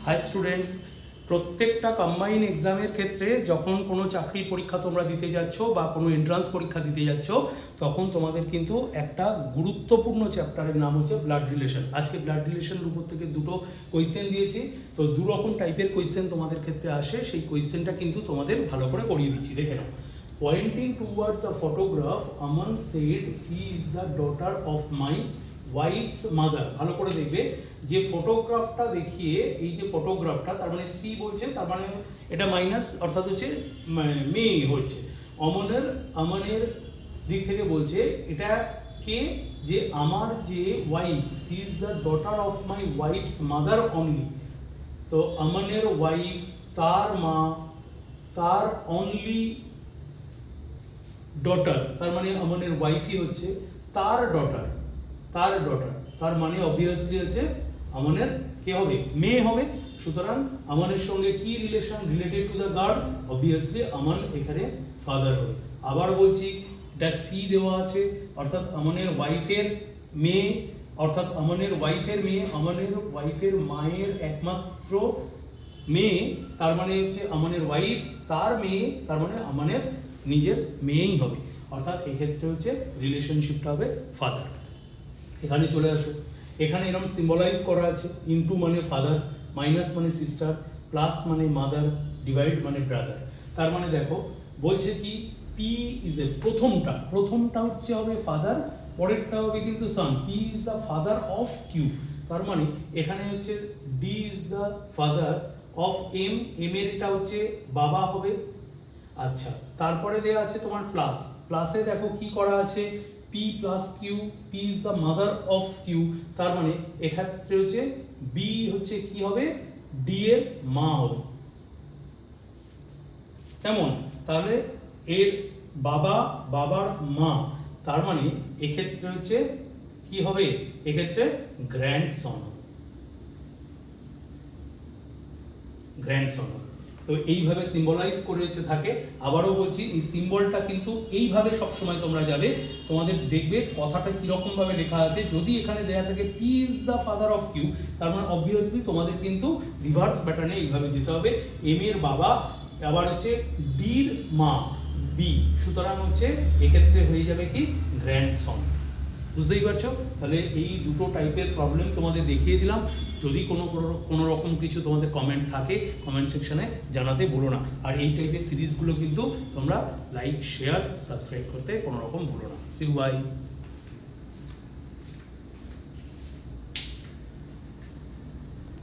High students, প্রত্যেকটা combine এক্সামের ক্ষেত্রে যখন কোনো চাকরির পরীক্ষা তোমরা দিতে যাচ্ছ বা কোনো এন্ট্রান্স পরীক্ষা দিতে যাচ্ছ, তখন তোমাদের কিন্তু একটা গুরুত্বপূর্ণ চ্যাপ্টারের নাম হচ্ছে ব্লাড রিলেশন। আজকে ব্লাড রিলেশনের উপর থেকে দুটো কোয়েশ্চেন দিয়েছি, তো দু রকম টাইপের কোয়েশ্চেন তোমাদের ক্ষেত্রে আসে। সেই কোয়েশ্চেনটা কিন্তু তোমাদের ভালো করে করিয়ে দিচ্ছি, দেখে নাও। Pointing towards a photograph, Aman said she is the daughter of my wife's mother. ভালো করে দেখবে, যে ফটোগ্রাফটা দেখিয়ে, এই যে ফটোগ্রাফটা, তার মানে সি বলছে, তার মানে এটা মাইনাস, অর্থাৎ হচ্ছে মেয়ে হচ্ছে। আমানের দিক থেকে বলছে এটা কে, যে আমার যে wife, she is the daughter of my wife's mother only. তো আমানের ওয়াইফ, তার মা, তার অনলি ডটার, তার মানে আমানের ওয়াইফই হচ্ছে তার ডটার, তার মানে অবভিয়াসলি হচ্ছে আমানের কে হবে, মেয়ে হবে। সুতরাং আমানের সঙ্গে কি relation, related to the girl, obviously Aman এখানে ফাদার হবে। আবার বলছি, এটা সি দেওয়া আছে, অর্থাৎ আমানের ওয়াইফের মেয়ে, অর্থাৎ আমানের ওয়াইফের মেয়ে, আমানের ওয়াইফের মায়ের একমাত্র মেয়ে, তার মানে হচ্ছে আমানের ওয়াইফ, তার মেয়ে, তার মানে আমানের নিজের মেয়েই হবে। অর্থাৎ এক্ষেত্রে হচ্ছে রিলেশনশিপটা হবে ফাদার। এখানে চলে আসো, এখানে এরকম সিম্বলাইজ করা আছে। ইনটু মানে ফাদার, মাইনাস মানে সিস্টার, প্লাস মানে মাদার, ডিভাইড মানে ব্রাদার। তার মানে দেখো বলছে কি, পি ইজ এ, প্রথমটা হচ্ছে হবে ফাদার, পরেরটা হবে কিন্তু son. P is the father of Q, তার মানে এখানে হচ্ছে D is the father of M, M এর এটা হচ্ছে বাবা হবে। আচ্ছা, তারপরে দেওয়া আছে তোমার প্লাস, প্লাসে দেখো কি করা আছে, P plus Q, P is the mother of Q, তার মানে এক্ষেত্রে হচ্ছে বি হচ্ছে কি হবে, ডি এর মা হবে। কেমন? তাহলে এর বাবা, বাবার মা, তার মানে এক্ষেত্রে হচ্ছে কি হবে, এক্ষেত্রে গ্র্যান্ডসন হবে, গ্র্যান্ডসন হবে। তো এইভাবে সিম্বলাইজ করে হচ্ছে থাকে। আবারও বলছি, এই সিম্বলটা কিন্তু এইভাবে সবসময় তোমরা যাবে, তোমাদের দেখবে কথাটা কিরকম ভাবে লেখা আছে। যদি এখানে দেয়া থাকে P is the father of Q, তার মানে অবভিয়াসলি তোমাদের কিন্তু রিভার্স প্যাটার্নে এইভাবে যেতে হবে। এম এর বাবা, আবার হচ্ছে ডির মা, বি, সুতরাং হচ্ছে এক্ষেত্রে হয়ে যাবে কি গ্র্যান্ডসন। বুঝতেই পারছো? তাহলে এই দুটো টাইপের প্রবলেম তোমাদের দেখিয়ে দিলাম। যদি কোনো রকম কিছু তোমাদের কমেন্ট থাকে, কমেন্ট সেকশনে জানাতে ভুলো না। আর এই টাইপের সিরিজগুলো কিন্তু তোমরা লাইক, শেয়ার, সাবস্ক্রাইব করতে কোনো রকম ভুলো না। See you, by.